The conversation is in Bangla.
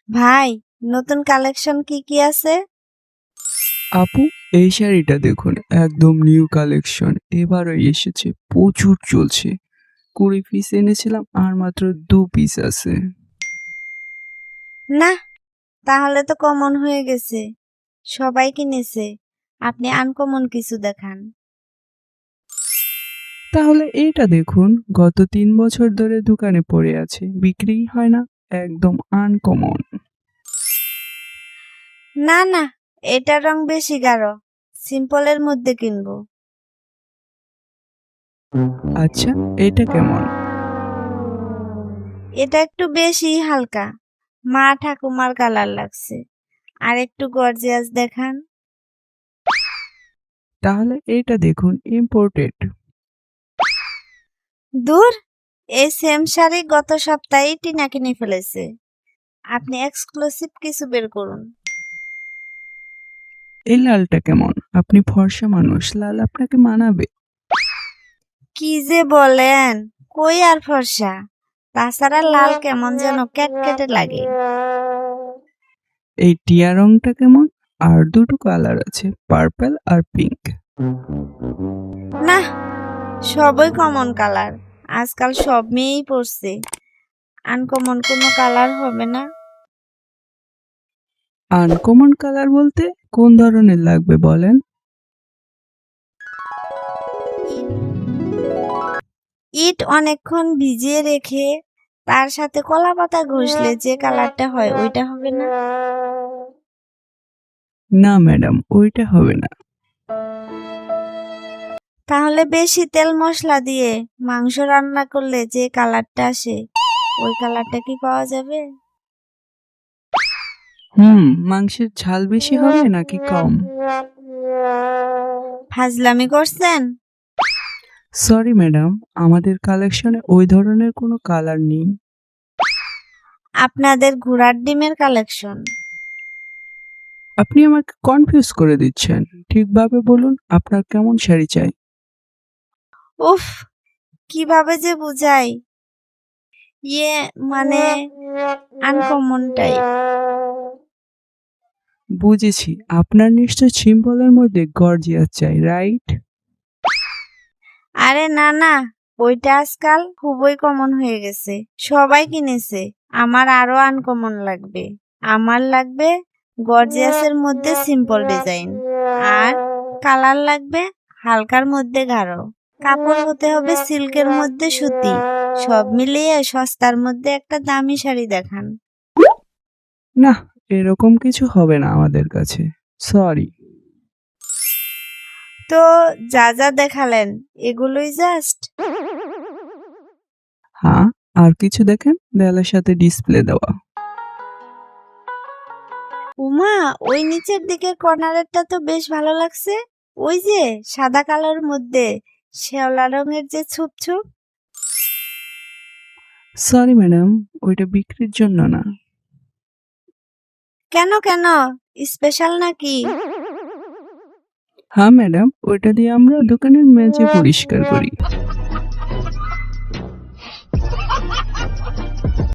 ভাই, নতুন কালেকশন কি কি আছে? আপু, এই শাড়িটা দেখুন, একদম নিউ কালেকশন, এবারই এসেছে, প্রচুর চলছে। 20 পিস এনেছিলাম আর মাত্র 2 পিস আছে। না, তাহলে তো কমন হয়ে গেছে। সবাই কিনেছে। আপনি আনকমন কিছু দেখান। তাহলে এটা দেখুন, গত 3 বছর ধরে দোকানে পড়ে আছে, বিক্রিই হয় না, একদম আনকমন। না না, এটার রং বেশি গাঢ়। সিম্পলের মধ্যে কিনবো। আচ্ছা, এটা কেমন? এটা একটু বেশি হালকা। মা ঠাকুমার কালার লাগছে। আর একটু গর্জিয়াস দেখান। তাহলে এটা দেখুন, ইম্পোর্টেড। দূর, এই সেম শাড়ি গত সপ্তাহেই টিনা কিনে ফেলেছে। আপনি এক্সক্লুসিভ কিছু বের করুন। এই লালটা কেমন? আপনি ফর্সা মানুষ, লাল আপনাকে মানাবে। কি যে বলেন, কই আর ফর্সা। তাছাড়া লাল কেমন যেন ক্যাটকেটে লাগে। এই টিয়া রংটা কেমন? আর দুটো কালার আছে, পার্পল আর পিঙ্ক। না, সবই কমন কালার। আজকাল সব মেয়েই পরছে। আনকমন কোনো কালার হবে না? আনকমন কালার বলতে কোন ধরনের লাগবে বলেন? ইট অনেকক্ষণ ভিজিয়ে রেখে তার সাথে কলা পাতা ঘষলে যে কালারটা হয় ওইটা হবে না? না ম্যাডাম, ওইটা হবে না। তাহলে বেশি তেল মশলা দিয়ে মাংস রান্না করলে যে কালারটা আসে ওই কালারটা কি পাওয়া যাবে? মাংসের ঝাল বেশি হবে নাকি কম? ফাজলামি করছেন? সরি ম্যাডাম, আমাদের কালেকশনে ওই ধরনের কোনো কালার নেই। আপনাদের ঘোড়ার ডিমের কালেকশন। আপনি আমাকে কনফিউজ করে দিচ্ছেন। ঠিকভাবে বলুন, আপনার কেমন শাড়ি চাই? উফ, কিভাবে যে বুঝাই। ইয়ে, মানে আনকমন টাইপ। বুঝেছি, আপনার নিশ্চয় সিম্পলের মধ্যে গর্জিয়াস চাই, রাইট? আরে না না, ওইটা আজকাল খুবই কমন হয়ে গেছে। সবাই কিনেছে। আমার আরো আনকমন লাগবে। আমার লাগবে গর্জিয়াসের মধ্যে সিম্পল ডিজাইন। আর কালার লাগবে হালকার মধ্যে গাঢ়। কাপড় হতে হবে সিল্কের মধ্যে সুতি। সব মিলিয়ে সস্তার মধ্যে একটা দামি শাড়ি দেখান। না, এরকম কিছু হবে না আমাদের কাছে, সরি। তো যা যা দেখালেন এগুলোই জাস্ট? হ্যাঁ, আর কিছু দেখেন, দেয়ালের সাথে ডিসপ্লে দেওয়া। উমা, ওই নিচের দিকের কর্নারেরটা তো বেশ ভালো লাগছে। ওই যে সাদা কালোর মধ্যে শ্যাওলা রঙের যে ছোপ ছোপ। সরি ম্যাডাম, ওইটা বিক্রির জন্য না। কেন কেন, স্পেশাল নাকি? হ্যাঁ ম্যাডাম, ওইটা দিয়ে আমরা দোকানের মেঝে পরিষ্কার করি।